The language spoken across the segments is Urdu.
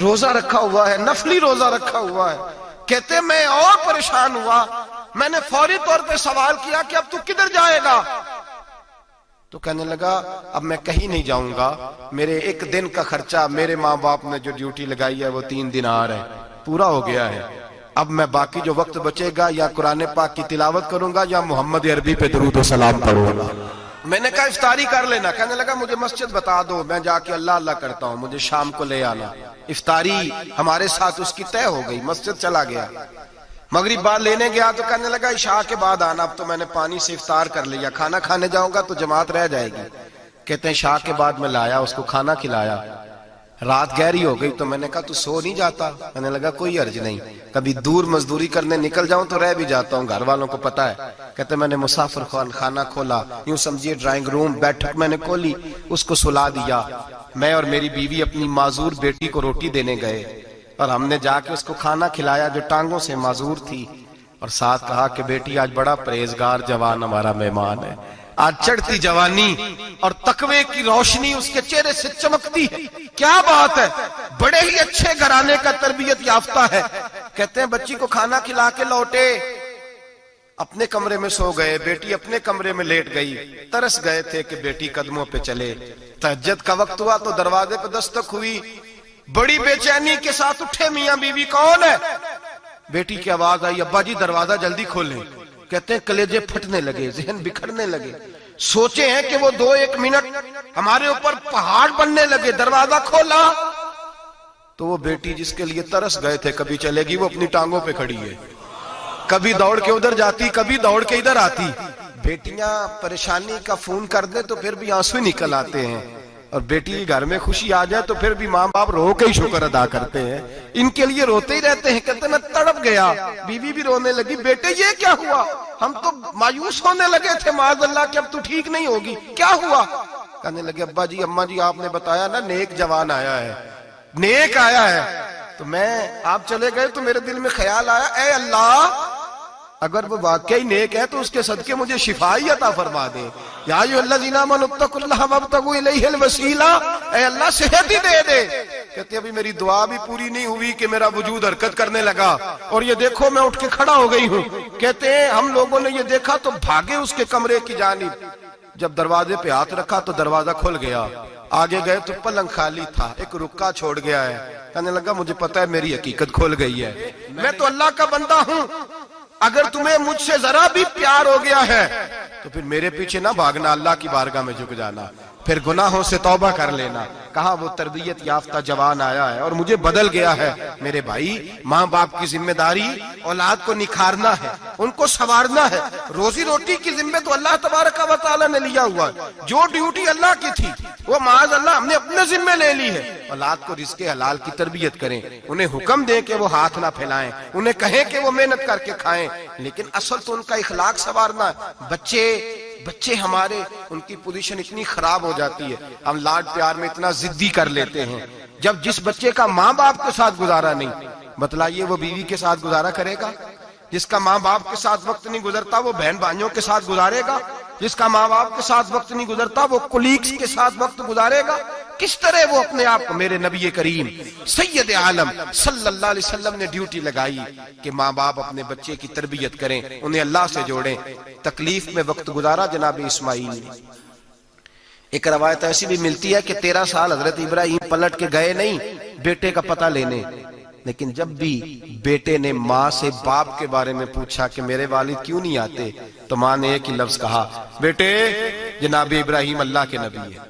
روزہ رکھا ہوا ہے، نفلی روزہ رکھا ہوا ہے. کہتے میں اور پریشان ہوا، میں نے فوری طور پہ سوال کیا کہ اب تو کدھر جائے گا؟ تو کہنے لگا اب میں کہیں نہیں جاؤں گا، میرے ایک دن کا خرچہ میرے ماں باپ نے جو ڈیوٹی لگائی ہے وہ 3 دینار ہے، پورا ہو گیا ہے. اب میں باقی جو وقت بچے گا یا قرآن پاک کی تلاوت کروں گا یا محمد عربی پہ درود و سلام پڑھوں گا. میں نے کہا افطاری کر لینا. کہنے لگا مجھے مسجد بتا دو، میں جا کے اللہ اللہ کرتا ہوں، مجھے شام کو لے آنا. افطاری ہمارے ساتھ اس کی طے ہو گئی، مسجد چلا گیا. مغرب بعد لینے گیا تو کہنے لگا عشاء کے بعد آنا، اب تو میں نے پانی سے افطار کر لیا، کھانا کھانے جاؤں گا تو جماعت رہ جائے گی. کہتے ہیں عشاء کے بعد میں لایا، اس کو کھانا کھلایا. رات گہری ہو گئی تو میں نے کہا تو سو نہیں جاتا؟ کہنے لگا کوئی عرض نہیں، کبھی دور مزدوری کرنے نکل جاؤں تو رہ بھی جاتا ہوں، گھر والوں کو پتا ہے. کہتے میں نے مسافر خانہ کھولا، یوں سمجھیے ڈرائنگ روم بیٹھک میں نے کھولی، اس کو سلا دیا. میں اور میری بیوی اپنی معذور بیٹی کو روٹی دینے گئے اور ہم نے جا کے اس کو کھانا کھلایا جو ٹانگوں سے معذور تھی، اور ساتھ کہا کہ بیٹی آج بڑا پرہیزگار جوان ہمارا مہمان ہے. آج چڑھتی جوانی اور تقوی کی روشنی اس کے چہرے سے چمکتی ہے. کیا بات ہے، بڑے ہی اچھے گھرانے کا تربیت یافتہ ہے. کہتے ہیں بچی کو کھانا کھلا کے لوٹے، اپنے کمرے میں سو گئے، بیٹی اپنے کمرے میں لیٹ گئی. ترس گئے تھے کہ بیٹی قدموں پہ چلے. تہجد کا وقت ہوا تو دروازے پہ دستک ہوئی. بڑی بے چینی کے ساتھ اٹھے میاں بیوی، کون ہے؟ بیٹی کی آواز آئی ابا جی دروازہ جلدی کھولیں. کہتے ہیں کلیجے پھٹنے لگے، ذہن بکھرنے لگے. سوچے ہیں کہ وہ 2-1 منٹ ہمارے اوپر پہاڑ بننے لگے. دروازہ کھولا تو وہ بیٹی جس کے لیے ترس گئے تھے کبھی چلے گی، وہ اپنی ٹانگوں پہ کھڑی ہے. کبھی دوڑ کے ادھر جاتی، کبھی دوڑ کے ادھر آتی. بیٹیاں پریشانی کا فون کر دیں تو پھر بھی آنسو نکل آتے ہیں، اور بیٹی گھر میں خوشی آ جائے تو پھر بھی ماں باپ رو کے ہی شکر ادا کرتے ہیں. ان کے لیے روتے ہی رہتے ہیں. کہتے ہیں میں تڑپ گیا. بیوی بھی رونے لگی، بیٹے یہ کیا ہوا؟ ہم تو مایوس ہونے لگے تھے معاذ اللہ کہ اب تو ٹھیک نہیں ہوگی، کیا ہوا؟ کہنے لگے ابا جی اماں جی آپ نے بتایا نا نیک جوان آیا ہے، نیک آیا ہے، تو میں آپ چلے گئے تو میرے دل میں خیال آیا اے اللہ اگر وہ واقعی نیک ہے تو اس کے صدقے مجھے شفائی عطا فرما دے. یا ایھا الذین آمنوا اتقوا اللہ وابتغوا الیہ الوسیلہ، اے اللہ صحت ہی دے دے. کہتے ابھی میری دعا بھی پوری نہیں ہوئی کہ میرا وجود حرکت کرنے لگا، اور یہ دیکھو میں اٹھ کے کھڑا ہو گئی ہوں. کہتے ہیں ہم لوگوں نے یہ دیکھا تو بھاگے اس کے کمرے کی جانب. جب دروازے پہ ہاتھ رکھا تو دروازہ کھل گیا. آگے گئے تو پلنگ خالی تھا، ایک رکا چھوڑ گیا ہے. کہنے لگا مجھے پتا ہے میری حقیقت کھل گئی ہے، میں تو اللہ کا بندہ ہوں. اگر تمہیں مجھ سے ذرا بھی پیار ہو گیا ہے تو پھر میرے پیچھے نہ بھاگنا، اللہ کی بارگاہ میں جھک جانا، پھر گناہوں سے توبہ کر لینا. کہا وہ تربیت یافتہ جوان آیا ہے اور مجھے بدل گیا ہے. میرے بھائی ماں باپ کی ذمہ داری اولاد کو نکھارنا ہے، ان کو سنوارنا ہے. روزی روٹی کی ذمہ تو اللہ تبارک و تعالیٰ نے لیا ہوا ہے. جو ڈیوٹی اللہ کی تھی وہ معاذ اللہ ہم نے اپنے ذمہ لے لی ہے. اولاد کو رزق حلال کی تربیت کریں، انہیں حکم دیں کہ وہ ہاتھ نہ پھیلائیں، انہیں کہیں کہ وہ محنت کر کے کھائیں، لیکن اصل تو ان کا اخلاق سنوارنا ہے. بچے ہمارے ان کی پوزیشن اتنی خراب ہو جاتی ہے، ہم لاڈ پیار میں اتنا ضدی کر لیتے ہیں. جب جس بچے کا ماں باپ کے ساتھ گزارا نہیں، بتلائیے وہ بیوی کے ساتھ گزارا کرے گا؟ جس کا ماں باپ کے ساتھ وقت نہیں گزرتا وہ بہن بھائیوں کے ساتھ گزارے گا؟ جس کا ماں باپ کے ساتھ وقت نہیں گزرتا وہ کولیگز کے ساتھ وقت گزارے گا؟ کس طرح وہ اپنے آپ کو، میرے نبی کریم سید عالم صلی اللہ علیہ وسلم نے ڈیوٹی لگائی کہ ماں باپ اپنے بچے کی تربیت کریں، انہیں اللہ سے جوڑیں. تکلیف میں وقت گزارا جناب اسماعیل نے. ایک روایت ایسی بھی ملتی ہے کہ 13 سال حضرت ابراہیم پلٹ کے گئے نہیں بیٹے کا پتہ لینے، لیکن جب بھی بیٹے نے ماں سے باپ کے بارے میں پوچھا کہ میرے والد کیوں نہیں آتے تو ماں نے ایک ہی لفظ کہا، بیٹے جناب ابراہیم اللہ کے نبی ہے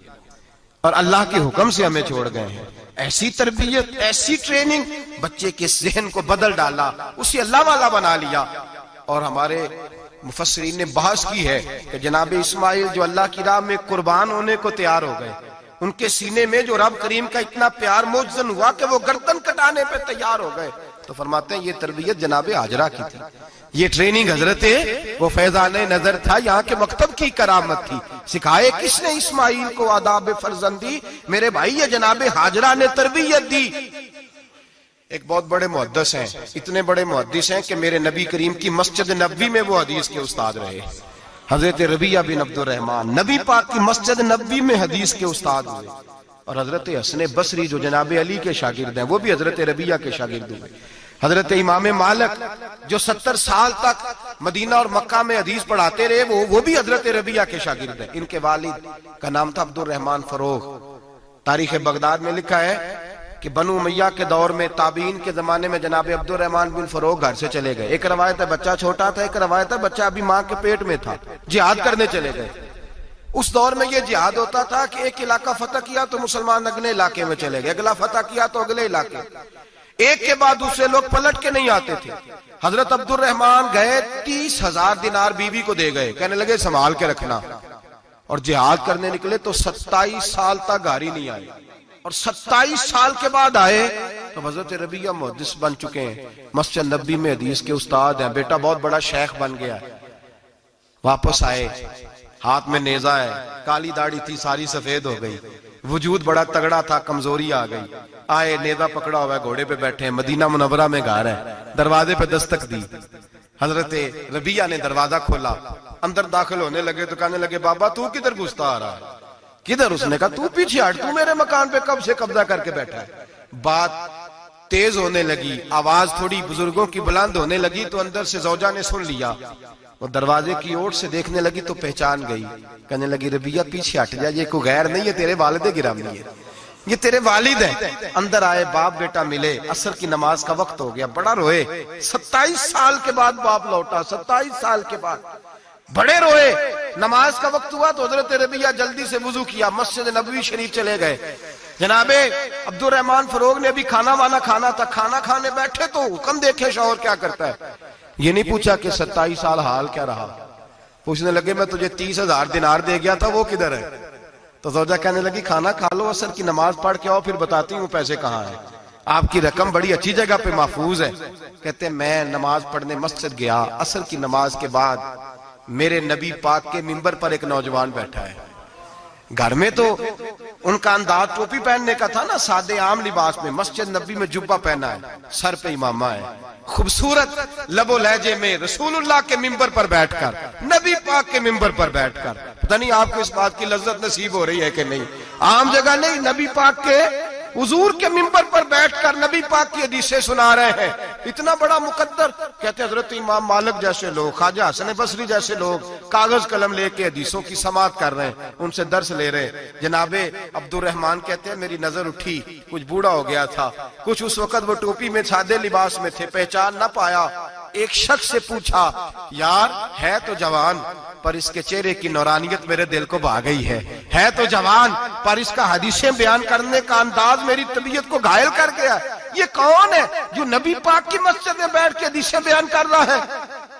اور اللہ کے حکم سے ہمیں چھوڑ گئے ہیں. ایسی تربیت، ایسی ٹریننگ بچے کے ذہن کو بدل ڈالا، اسے اللہ والا بنا لیا. اور ہمارے مفسرین نے بحث کی ہے کہ جناب اسماعیل جو اللہ کی راہ میں قربان ہونے کو تیار ہو گئے، ان کے سینے میں جو رب کریم کا اتنا پیار موجزن ہوا کہ وہ گردن کٹانے پہ تیار ہو گئے. تو فرماتے ہیں یہ تربیت جناب ہاجرہ کی تھی، یہ ٹریننگ حضرت وہ فیضان نظر تھا، یہاں کے مکتب کی کرامت تھی. سکھائے کس نے اسماعیل کو آداب فرزندی؟ میرے بھائی یہ جناب ہاجرہ نے تربیت دی. ایک بہت بڑے محدث ہیں، اتنے بڑے محدث ہیں کہ میرے نبی کریم کی مسجد نبوی میں وہ حدیث کے استاد رہے. حضرت ربیعہ بن عبد الرحمن نبی پاک کی مسجد نبوی میں حدیث کے استاد ہوئے. اور حضرت حسن بصری جو جناب علی کے شاگرد ہیں وہ بھی حضرت ربیہ کے شاگرد ہوئے. حضرت امام مالک جو 70 سال تک مدینہ اور مکہ میں حدیث پڑھاتے رہے وہ بھی حضرت ربیہ کے شاگرد ہیں. ان کے والد کا نام تھا عبد الرحمن فروغ. تاریخ بغداد میں لکھا ہے کہ بنو امیہ کے دور میں تابعین کے زمانے میں جناب عبد الرحمن بن فروغ گھر سے چلے گئے. ایک روایت ہے بچہ چھوٹا تھا, ایک روایت ہے بچہ ابھی ماں کے پیٹ میں تھا, جہاد کرنے چلے گئے. اس دور میں یہ جہاد ہوتا تھا کہ ایک علاقہ فتح کیا تو مسلمان اگلے علاقے میں چلے گئے, اگلا فتح کیا تو اگلے علاقے, ایک کے بعد دوسرے لوگ پلٹ کے نہیں آتے تھے. حضرت عبد الرحمن گئے 30,000 دینار بیوی کو دے گئے, کہنے لگے سنبھال کے رکھنا, اور جہاد کرنے نکلے تو 27 سال تک گھر نہیں آئے, اور 27 سال کے بعد آئے تو حضرت ربیہ محدث بن چکے ہیں, مسجد نبی میں حدیث کے استاد ہیں, بیٹا بہت بڑا شیخ بن گیا. واپس آئے, ہاتھ میں نیزہ ہے, کالی داڑھی تھی ساری سفید ہو گئی, وجود بڑا تگڑا تھا, کمزوری آ گئی. آئے, نیزہ پکڑا ہوا ہے, گھوڑے پہ بیٹھے ہیں, مدینہ منورہ میں گھر ہے, دروازے پہ دستک دی. حضرت ربیہ نے دروازہ کھولا, اندر داخل ہونے لگے تو کہنے لگے بابا تو کدھر گھستا آ رہا ہے؟ کدھر؟ اس نے کہا تو پیچھے ہٹ, تو میرے مکان پہ کب سے قبضہ کر کے بیٹھا ہے. بات تیز ہونے لگی, آواز تھوڑی بزرگوں کی بلند ہونے لگی تو اندر سے زوجہ نے سن لیا. وہ دروازے کی اوٹ سے دیکھنے لگی تو پہچان گئی, کہنے لگی ربیہ پیچھے ہٹ جا, یہ کوئی غیر نہیں, یہ تیرے والد گرامی ہے, یہ تیرے والد ہیں. اندر آئے, باپ بیٹا ملے, عصر کی نماز کا وقت ہو گیا, بڑا روئے. 27 سال کے بعد باپ لوٹا, 27 سال کے بعد بڑے روئے. نماز کا وقت ہوا تو حضرت ربیہ جلدی سے وضو کیا, مسجد نبوی شریف چلے گئے. جناب عبد الرحمن فروغ نے ابھی کھانا وانا کھانا تھا, کھانا کھانے بیٹھے تو حکم دیکھے شوہر کیا کرتا ہے. یہ نہیں پوچھا کہ 27 سال حال کیا رہا, پوچھنے لگے میں تجھے 30,000 دینار دے گیا تھا, وہ کدھر ہے؟ تو زوجہ کہنے لگی کھانا کھا لو, عصر کی نماز پڑھ کے آؤ, پھر بتاتی ہوں پیسے کہاں ہیں, آپ کی رقم بڑی اچھی جگہ پہ محفوظ ہے. کہتے ہیں میں نماز پڑھنے مسجد گیا, عصر کی نماز کے بعد میرے نبی پاک کے منبر پر ایک نوجوان بیٹھا ہے. گھر میں تو ان کا انداز ٹوپی پہننے کا تھا نا, سادے عام لباس میں, مسجد نبی میں جبہ پہنا ہے, سر پہ امامہ ہے, خوبصورت لب و لہجے میں رسول اللہ کے منبر پر بیٹھ کر, نبی پاک کے منبر پر بیٹھ کر, پتہ نہیں آپ کو اس بات کی لذت نصیب ہو رہی ہے کہ نہیں, عام جگہ نہیں, نبی پاک کے حضور کے منبر پر بیٹھ کر نبی پاک کی حدیثیں سنا رہے ہیں. اتنا بڑا مقدر. کہتے حضرت امام مالک جیسے لوگ, خواجہ حسن بصری جیسے لوگ کاغذ قلم لے کے حدیثوں کی سماعت کر رہے ہیں, ان سے درس لے رہے ہیں. جناب عبد الرحمن کہتے ہیں میری نظر اٹھی, کچھ بوڑھا ہو گیا تھا, کچھ اس وقت وہ ٹوپی میں سادے لباس میں تھے, پہچان نہ پایا. ایک شخص سے پوچھا یار ہے تو جوان پر اس کے چہرے کی نورانیت میرے دل کو بھا گئی ہے تو جوان پر اس کا حدیثیں بیان کرنے کا انداز میری طبیعت کو گھائل کر گیا. یہ کون ہے جو نبی پاک کی مسجد میں بیٹھ کے حدیثیں بیان کر رہا ہے؟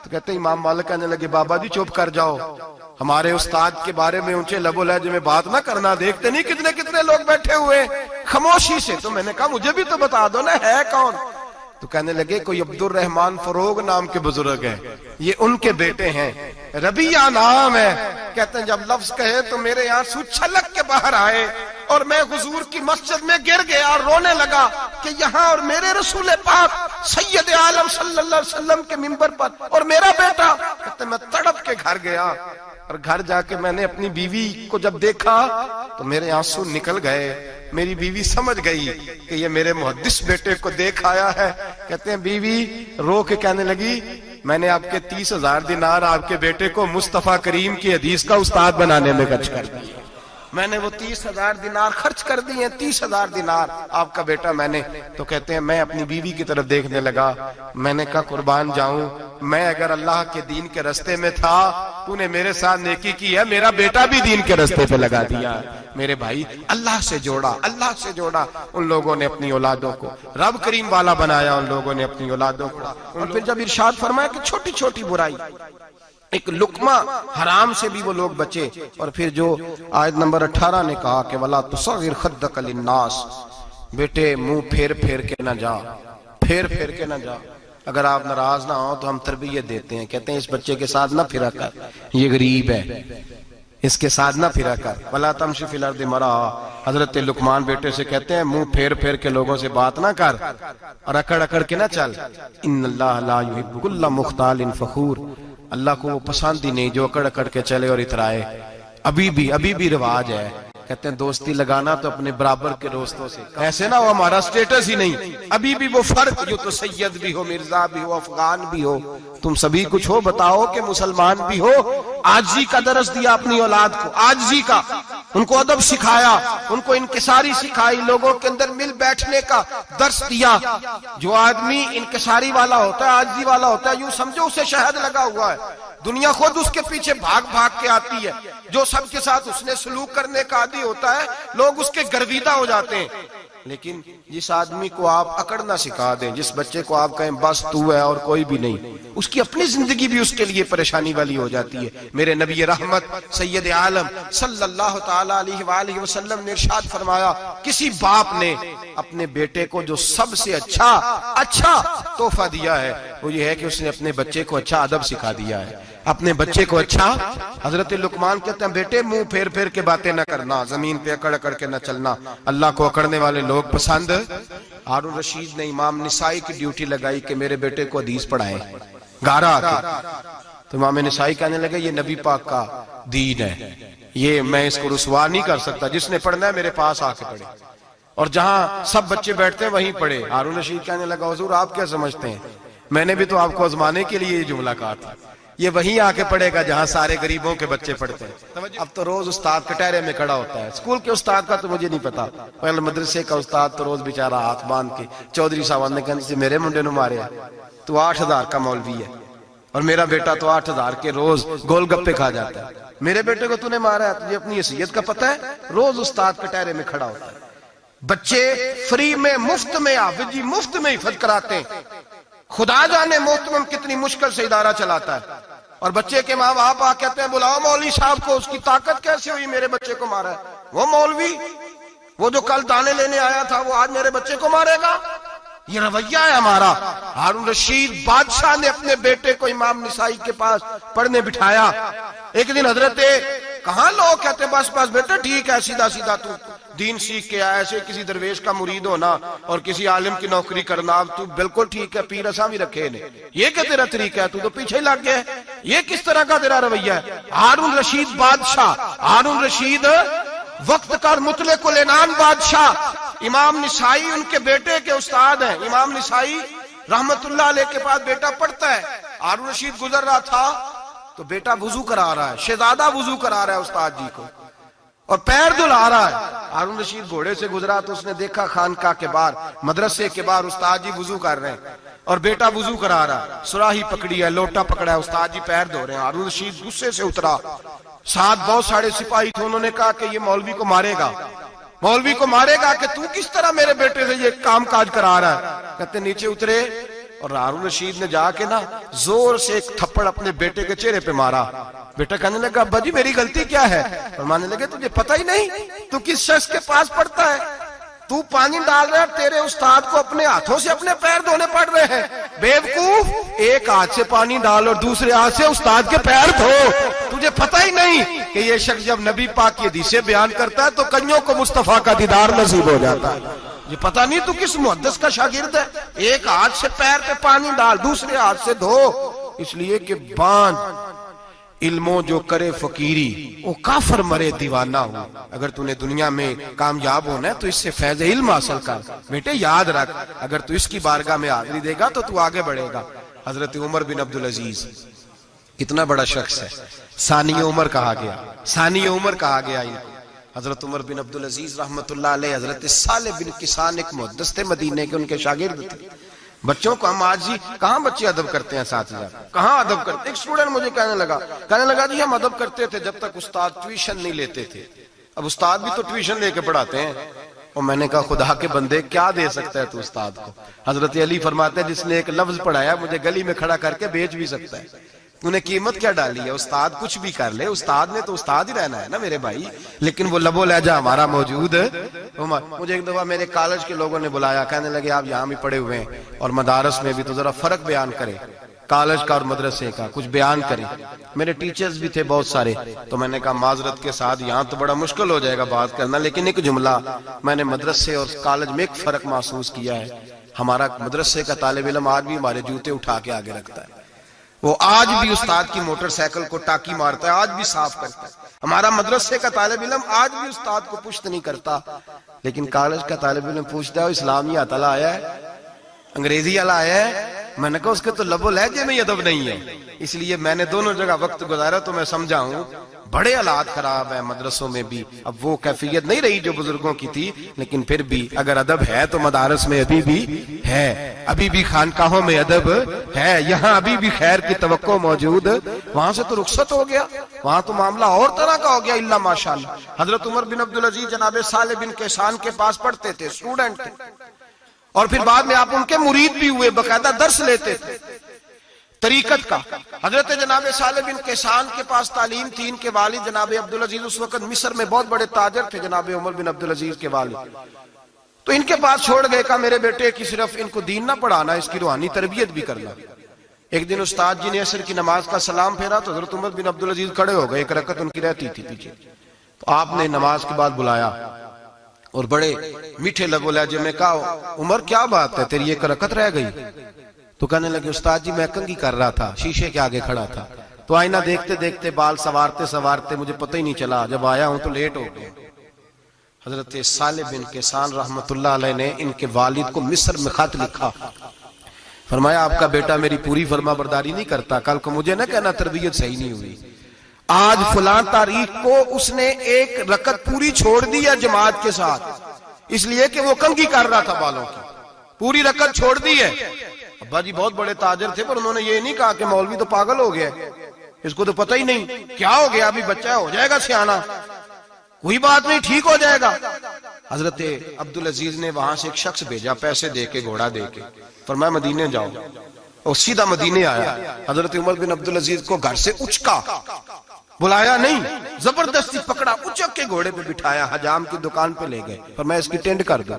تو کہتے ہیں امام مالک کہنے لگے بابا جی چپ کر جاؤ, ہمارے استاد کے بارے میں اونچے لب و لہجے میں بات نہ کرنا, دیکھتے نہیں کتنے کتنے لوگ بیٹھے ہوئے خاموشی سے. تو میں نے کہا مجھے بھی تو بتا دو نا ہے کون. تو کہنے لگے کوئی عبد الرحمن فروغ نام کے بزرگ ہیں, یہ ان کے بیٹے ہیں, ربیہ نام ہے. کہتے ہیں جب لفظ کہے تو میرے آنسو چھلک کے باہر آئے اور میں حضور کی مسجد میں گر گیا اور رونے لگا کہ یہاں اور میرے رسول پاک سید عالم صلی اللہ علیہ وسلم کے منبر پر اور میرا بیٹا. کہتے ہیں میں تڑپ کے گھر گیا اور گھر جا کے میں نے اپنی بیوی کو جب دیکھا تو میرے آنسو نکل گئے. میری بیوی سمجھ گئی کہ یہ میرے محدث بیٹے کو دیکھ آیا ہے. کہتے ہیں بیوی رو کے کہنے لگی میں نے آپ کے 30,000 دینار آپ کے بیٹے کو مصطفیٰ کریم کی حدیث کا استاد بنانے میں خرچ کر دیے. میں نے وہ 30,000 دینار خرچ کر دیے, 30,000 دینار آپ کا بیٹا میں نے. تو کہتے ہیں میں اپنی بیوی کی طرف دیکھنے لگا, میں نے کہا قربان جاؤں, میں اگر اللہ کے دین کے رستے میں تھا تو نے میرے ساتھ نیکی کی ہے, میرا بیٹا بھی دین کے رستے پہ لگا دیا. میرے بھائی اللہ سے جوڑا, اللہ سے جوڑا. ان لوگوں نے اپنی اولادوں کو رب کریم والا بنایا, ان لوگوں نے اپنی اولادوں کو. اور پھر جب ارشاد فرمایا کہ چھوٹی چھوٹی برائی, ایک لقمہ حرام سے بھی وہ لوگ بچے. اور پھر جو آیت نمبر 18 نے کہا کہ وَلَا تُصَغِّرْ خَدَّكَ لِلنَّاسِ, بیٹے منہ پھیر پھیر کے نہ جا, پھیر پھیر کے نہ جا. اگر آپ ناراض نہ ہوں تو ہم تربیت دیتے ہیں, کہتے ہیں اس بچے کے ساتھ نہ پھرا کر, یہ غریب ہے, اس کے ساتھ نہ پھرا کر. وَلَا تَمْشِ فِي الْأَرْضِ مَرَحًا, حضرت لقمان بیٹے سے کہتے ہیں منہ پھیر پھیر کے لوگوں سے بات نہ کر اور اکڑ اکڑ کے نہ چل. إِنَّ اللَّهَ لَا يُحِبُّ كُلَّ مُخْتَالٍ فَخُورٍ, اللہ کو وہ پسند ہی نہیں جو اکڑ اکڑ کے چلے اور اترائے. ابھی بھی رواج ہے کہتے ہیں دوستی لگانا تو اپنے برابر کے دوستوں سے، ایسے نہ وہ ہمارا سٹیٹس ہی نہیں، ابھی بھی وہ فرق جو تو سید بھی ہو، مرزا بھی ہو، افغان بھی ہو، تم سبھی کچھ ہو، بتاؤ کہ مسلمان بھی ہو۔ عاجزی کا درس دیا اپنی اولاد کو، عاجزی کا، ان کو ادب سکھایا، ان کو انکساری سکھائی، لوگوں کے اندر مل بیٹھنے کا درس دیا۔ جو آدمی انکساری والا ہوتا ہے، عاجزی والا ہوتا ہے، یوں سمجھو اسے شہد لگا ہوا ہے، دنیا خود اس کے پیچھے بھاگ بھاگ کے آتی ہے۔ جو سب کے ساتھ اس نے سلوک کرنے کا عادی ہوتا ہے، لوگ اس کے گرویدہ ہو جاتے ہیں۔ لیکن جس آدمی کو آپ اکڑنا سکھا دیں، جس بچے کو آپ کہیں بس تو ہے اور کوئی بھی نہیں، اس کی اپنی زندگی بھی اس کے لیے پریشانی والی ہو جاتی ہے۔ میرے نبی رحمت سید عالم صلی اللہ تعالی علیہ وآلہ وسلم نے ارشاد فرمایا، کسی باپ نے اپنے بیٹے کو جو سب سے اچھا تحفہ دیا ہے وہ یہ ہے کہ اس نے اپنے بچے کو اچھا ادب سکھا دیا ہے، اپنے بچے کو اچھا۔ حضرت لقمان کہتے ہیں بیٹے منہ پھیر پھیر کے باتیں نہ کرنا، زمین پہ اکڑ اکڑ کے نہ چلنا، اللہ کو اکڑنے والے لوگ پسند۔ ہارون رشید نے امام نسائی کی ڈیوٹی لگائی کہ میرے بیٹے کو حدیث پڑھائے گارا آتے، تو امام نسائی کہنے لگے یہ نبی پاک کا دین ہے، یہ میں اس کو رسوا نہیں کر سکتا، جس نے پڑھنا ہے میرے پاس آ کے پڑھے، اور جہاں سب بچے بیٹھتے ہیں وہیں پڑھے۔ ہارون رشید کہنے لگا حضور آپ کیا سمجھتے ہیں، میں نے بھی تو آپ کو آزمانے کے لیے یہ جملہ کہا تھا، یہ وہیں آ کے پڑھے گا جہاں سارے غریبوں کے بچے پڑھتے ہیں۔ اب تو روز استاد کٹہرے میں کھڑا ہوتا ہے، اسکول کے استاد کا تو مجھے نہیں پتا، پہلے مدرسے کا استاد تو روز بیچارہ ہاتھ باندھ کے چودھری صاحب نے کہنے سے میرے منڈے نو مارے، تو 8,000 کا مولوی ہے اور میرا بیٹا تو 8,000 کے روز گول گپے کھا جاتا ہے، میرے بیٹے کو تو نے مارا ہے، تجھے اپنی حیثیت کا پتہ ہے؟ روز استاد کٹہرے میں کھڑا ہوتا ہے۔ بچے فری میں، مفت میں، حافظ جی مفت میں حفظ کراتے ہیں، خدا جانے محترم کتنی مشکل سے ادارہ چلاتا ہے، اور بچے کے ماں باپ آ کہتے ہیں بلاؤ مولوی صاحب کو، اس کی طاقت کیسے ہوئی میرے بچے کو مارا ہے؟ وہ مولوی وہ جو کل دانے لینے آیا تھا وہ آج میرے بچے کو مارے گا؟ یہ رویہ ہے ہمارا۔ ہارون رشید بادشاہ نے اپنے بیٹے کو امام نسائی کے پاس پڑھنے بٹھایا۔ ایک دن حضرت کہاں لوگ کہتے بس بس بیٹا ٹھیک ہے، سیدھا سیدھا تو دین سیکھ کے آیا، ایسے کسی درویش کا مرید ہونا اور کسی عالم کی نوکری کرنا، اب تو بالکل ٹھیک ہے، پیر اساں بھی رکھے نے، یہ کہ تیرا طریقہ ہے، تو پیچھے ہی لگ گیا ہے، یہ کس طرح کا تیرا رویہ ہے؟ ہارون رشید بادشاہ، ہارون رشید وقت کا مطلق العنان بادشاہ، امام نسائی ان کے بیٹے کے استاد ہیں، امام نسائی رحمت اللہ علیہ کے پاس بیٹا پڑھتا ہے، ہارون رشید گزر رہا تھا تو بیٹا وضو کرا رہا ہے، شہزادہ وضو کرا رہا ہے استاد جی کو، اور پیر دھلا رہا ہے۔ ہارون رشید گھوڑے سے گزرا تو اس نے دیکھا خانقاہ کے باہر، مدرسے کے باہر استاد جی وضو کر رہے ہیں اور بیٹا وضو کرا رہا ہے، سراہی پکڑی ہے، لوٹا پکڑا ہے، استاد جی پیر دھو رہے ہیں۔ ہارون رشید غصے سے اترا، ساتھ بہت سارے سپاہی تھے، انہوں نے کہا کہ یہ مولوی کو مارے گا، مولوی کو مارے گا کہ تو کس طرح میرے بیٹے سے یہ کام کاج کرا رہا ہے؟ کہتے نیچے اترے اور ہارون رشید نے جا کے نا زور سے ایک تھپڑ اپنے بیٹے کے چہرے پہ مارا۔ بیٹا کہنے لگا ابا جی میری غلطی کیا ہے؟ فرمانے لگے تجھے پتہ ہی نہیں تو کس شخص کے پاس پڑھتا ہے؟ تو پانی ڈال رہا ہے، تیرے استاد کو اپنے ہاتھوں سے اپنے پیر دھونے پڑ رہے ہیں، بیوقوف، ایک ہاتھ سے پانی ڈال اور دوسرے ہاتھ سے استاد کے پیر دھو، تجھے پتہ ہی نہیں کہ یہ شخص جب نبی پاک کی حدیثیں بیان کرتا ہے تو کئیوں کو مصطفیٰ کا دیدار نصیب ہو جاتا ہے۔ یہ پتہ نہیں تو کس محدث کا شاگرد ہے، ایک ہاتھ سے پیر پہ پانی ڈال دوسرے ہاتھ سے دھو، اس لیے کہ بان علموں جو کرے فقیری وہ کافر مرے دیوانہ ہو۔ اگر تو نے دنیا میں کامیاب ہونا ہے تو اس سے فیض علم حاصل کر، بیٹے یاد رکھ، اگر تو اس کی بارگاہ میں حاضری دے گا تو تو آگے بڑھے گا۔ حضرت عمر بن عبدالعزیز کتنا بڑا شخص ہے، ثانی عمر کہا گیا، ثانی عمر کہا گیا۔ حضرت عمر بن عبدالعزیز رحمت اللہ علیہ، حضرت صالح بن کسان ایک محدث تھے مدینے کے، ان کے شاگرد تھے۔ بچوں کو ہم آج جی کہاں بچے ادب کرتے ہیں، اساتذہ کہاں ادب کرتے؟ ایک اسٹوڈنٹ مجھے کہنے لگا جی ہم ادب کرتے تھے جب تک استاد ٹیوشن نہیں لیتے تھے، اب استاد بھی تو ٹیوشن لے کے پڑھاتے ہیں۔ اور میں نے کہا خدا کے بندے کیا دے سکتا ہے تو استاد کو؟ حضرت علی فرماتے ہیں جس نے ایک لفظ پڑھایا مجھے گلی میں کھڑا کر کے بیچ بھی سکتا ہے، تو نے قیمت کیا ڈالی ہے؟ استاد کچھ بھی کر لے، استاد نے تو استاد ہی رہنا ہے نا میرے بھائی، لیکن وہ لب و لہجہ ہمارا موجود ہے۔ مجھے ایک دفعہ میرے کالج کے لوگوں نے بلایا، کہنے لگے آپ یہاں بھی پڑھے ہوئے ہیں اور مدارس میں بھی، تو ذرا فرق بیان کریں کالج کا اور مدرسے کا، کچھ بیان کریں۔ میرے ٹیچرز بھی تھے بہت سارے، تو میں نے کہا معذرت کے ساتھ یہاں تو بڑا مشکل ہو جائے گا بات کرنا، لیکن ایک جملہ میں نے مدرسے اور کالج میں ایک فرق محسوس کیا ہے۔ ہمارا مدرسے کا طالب علم آج بھی ہمارے جوتے اٹھا کے آگے رکھتا ہے، وہ آج بھی استاد کی موٹر سائیکل کو ٹاکی مارتا ہے، آج بھی صاف کرتا ہے۔ ہمارا مدرسے کا طالب علم آج بھی استاد کو پشت نہیں کرتا، لیکن کالج کا طالب علم پوچھتا ہے اسلامی آتلا آیا ہے، انگریزی والا آیا ہے؟ میں نے کہا اس کے تو لب و لہجے میں ادب نہیں ہے۔ اس لیے میں نے دونوں جگہ وقت گزارا تو میں سمجھا ہوں بڑے حالات خراب ہیں مدرسوں میں بھی۔ اب وہ کیفیت نہیں رہی جو بزرگوں کی تھی، لیکن پھر بھی اگر ادب ہے تو مدارس میں ابھی بھی ہے، ابھی بھی خانقاہوں میں ادب ہے، یہاں ابھی بھی خیر کی توقع موجود۔ وہاں سے تو رخصت ہو گیا، وہاں تو معاملہ اور طرح کا ہو گیا، الا ماشاءاللہ۔ حضرت عمر بن عبدالعزیز جناب صالح بن کیسان کے پاس پڑھتے تھے، اسٹوڈنٹ تھے، اور پھر بعد میں آپ ان کے مرید بھی ہوئے، باقاعدہ درس لیتے تھے طریقت کا۔ حضرت جناب صالح بن کیسان کے پاس تعلیم تھی، ان کے والد جناب عبدالعزیز اس وقت مصر میں بہت بڑے تاجر تھے، جناب عمر بن عبدالعزیز کے والد۔ تو ان کے پاس چھوڑ گئے، کہا میرے بیٹے کی صرف ان کو دین نہ پڑھانا، اس کی روحانی تربیت بھی کرنا۔ ایک دن استاد جی نے عصر کی نماز کا سلام پھیرا تو حضرت عمر بن عبدالعزیز کھڑے ہو گئے، ایک رکعت ان کی رہتی تھی پیچھے، تو آپ نے نماز کے بعد بلایا اور بڑے میٹھے لب و لہجے میں کہا عمر کیا بات ہے، تیری ایک رکعت رہ گئی؟ تو کہنے لگے استاد جی میں کنگھی کر رہا تھا، شیشے کے آگے کھڑا تھا، تو آئینہ دیکھتے دیکھتے بال سوارتے سوارتے مجھے پتہ ہی نہیں چلا، جب آیا ہوں تو لیٹ ہو گیا۔ حضرت صالح بن کیسان رحمت اللہ علیہ نے ان کے والد کو مصر میں خط لکھا، فرمایا آپ کا بیٹا میری پوری فرما برداری نہیں کرتا، کل کو مجھے نہ کہنا تربیت صحیح نہیں ہوئی۔ آج فلاں تاریخ کو اس نے ایک رکعت پوری چھوڑ دی ہے جماعت کے ساتھ، اس لیے کہ وہ کنگھی کر رہا تھا بالوں کی، پوری رکعت چھوڑ دی ہے۔ ابا جی بہت بڑے تاجر تھے، پر انہوں نے یہ نہیں کہا کہ مولوی تو پاگل ہو گیا، اس کو تو پتہ ہی نہیں کیا ہو گیا، ابھی بچہ ہو جائے گا سیانا، کوئی بات نہیں ٹھیک ہو جائے گا۔ حضرت عبدالعزیز نے وہاں سے ایک شخص بھیجا، پیسے دے کے، گھوڑا دے کے، فرمایا مدینے جاؤ، اور سیدھا مدینے آیا۔ حضرت عمر بن عبدالعزیز کو گھر سے اچکا، بلایا نہیں، زبردستی پکڑا، اچک کے گھوڑے پہ بٹھایا، حجام کی دکان پہ لے گئے، فرمایا اس کی ٹینڈ کر دو،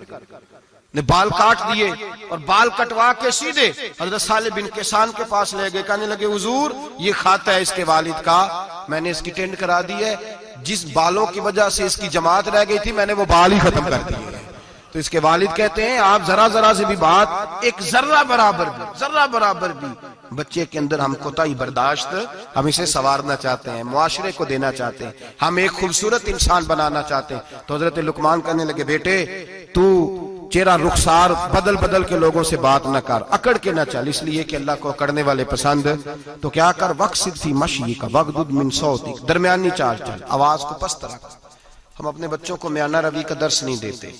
نے بال کاٹ دیے اور بال کٹوا کے سیدھے حضرت صالح بن کیسان کے پاس لے گئے، کہنے لگے حضور یہ کھاتا ہے اس کے والد کا، میں نے اس کی ٹینڈ کرا دی ہے، جس بالوں کی وجہ سے اس کی جماعت رہ گئی تھی میں نے وہ بال ہی ختم کر دیے۔ تو اس کے والد کہتے ہیں آپ ذرا ذرا سے بھی بات، ایک ذرہ برابر بھی بچے کے اندر ہم کوتاہی برداشت، ہم اسے سنوارنا چاہتے ہیں، معاشرے کو دینا چاہتے ہیں، ہم ایک خوبصورت انسان بنانا چاہتے ہیں۔ تو حضرت لقمان کہنے لگے بیٹے تو چہرہ رخسار بدل بدل کے لوگوں سے بات نہ کر، اکڑ کے نہ چل، اس لیے کہ اللہ کو اکڑنے والے پسند۔ تو کیا کر وقصد فی مشی کا وغضض من صوتک، درمیانی چال چل، آواز کو پست رکھ۔ ہم اپنے بچوں کو میانہ روی کا درس نہیں دیتے۔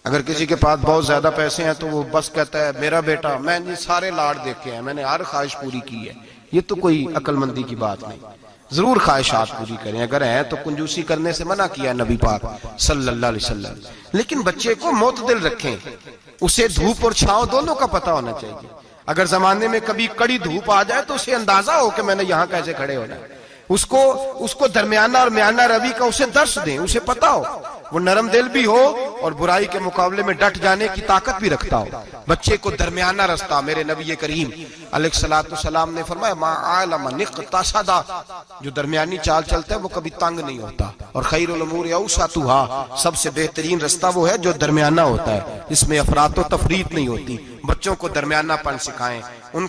اگر کسی کے پاس بہت زیادہ پیسے ہیں تو وہ بس کہتا ہے میرا بیٹا، میں نے سارے لاڑ دیکھے ہیں، میں نے ہر خواہش پوری کی ہے، یہ تو کوئی عقل مندی کی بات نہیں۔ ضرور خواہشات پوری کریں، اگر ہیں تو کنجوسی کرنے سے منع کیا ہے نبی پاک صلی اللہ علیہ وسلم، لیکن بچے کو معتدل رکھیں، اسے دھوپ اور چھاؤں دونوں کا پتہ ہونا چاہیے۔ اگر زمانے میں کبھی کڑی دھوپ آ جائے تو اسے اندازہ ہو کہ میں نے یہاں کیسے کھڑے ہونا ہے، اس کو درمیانہ اور میانہ روی کا اسے درس دیں، اسے پتہ ہو، وہ نرم دل بھی ہو اور برائی کے مقابلے میں ڈٹ جانے کی طاقت بھی رکھتا ہو۔ بچے کو درمیانہ رستہ، میرے نبی کریم علیہ السلام نے فرمایا ما عالم نقتصد، جو درمیانی چال چلتا ہے وہ کبھی تنگ نہیں ہوتا، اور خیر الامور اوسطھا، سب سے بہترین رستہ وہ ہے جو درمیانہ ہوتا ہے، جس میں افراط و تفریط نہیں ہوتی۔ بچوں کو درمیانہ پن سکھائیں، ان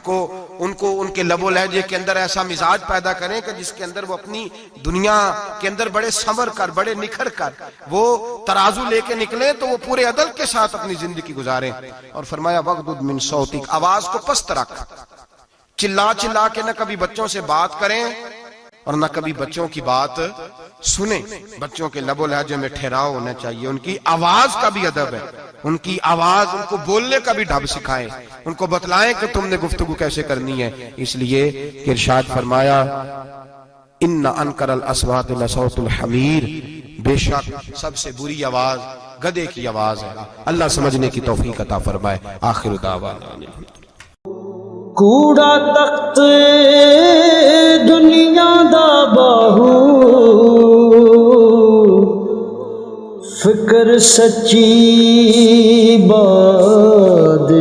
کے لب و لہجے کے اندر ایسا مزاج پیدا کریں کہ جس کے اندر وہ اپنی دنیا کے اندر بڑے سنور کر، بڑے نکھر کر وہ ترازو لے کے نکلیں تو وہ پورے عدل کے ساتھ اپنی زندگی گزاریں۔ اور فرمایا وغضض من صوتک، آواز کو پست رکھ، چلا چلا کے نہ کبھی بچوں سے بات کریں اور نہ کبھی بچوں کی بات سنیں۔ بچوں کے لب و لہجے میں ٹھہراؤ ہونا چاہیے، ان کی آواز کا بھی ادب ہے، ان کی آواز، ان کو بولنے کا بھی ڈھب سکھائیں، ان کو بتلائیں کہ تم نے گفتگو کیسے کرنی ہے۔ اس لیے کہ ارشاد فرمایا ان انکر الاصوات لصوت الحمیر، بے شک سب سے بری آواز گدھے کی آواز ہے۔ اللہ سمجھنے کی توفیق عطا فرمائے۔ آخر دعوانا کوڑا تخت دنیا دا باہو، فکر سچی بادشاہی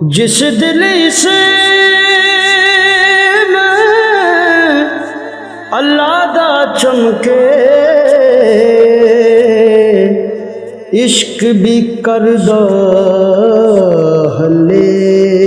جس دل سے میں اللہ دا چمکے عشق بھی کر دو ہلے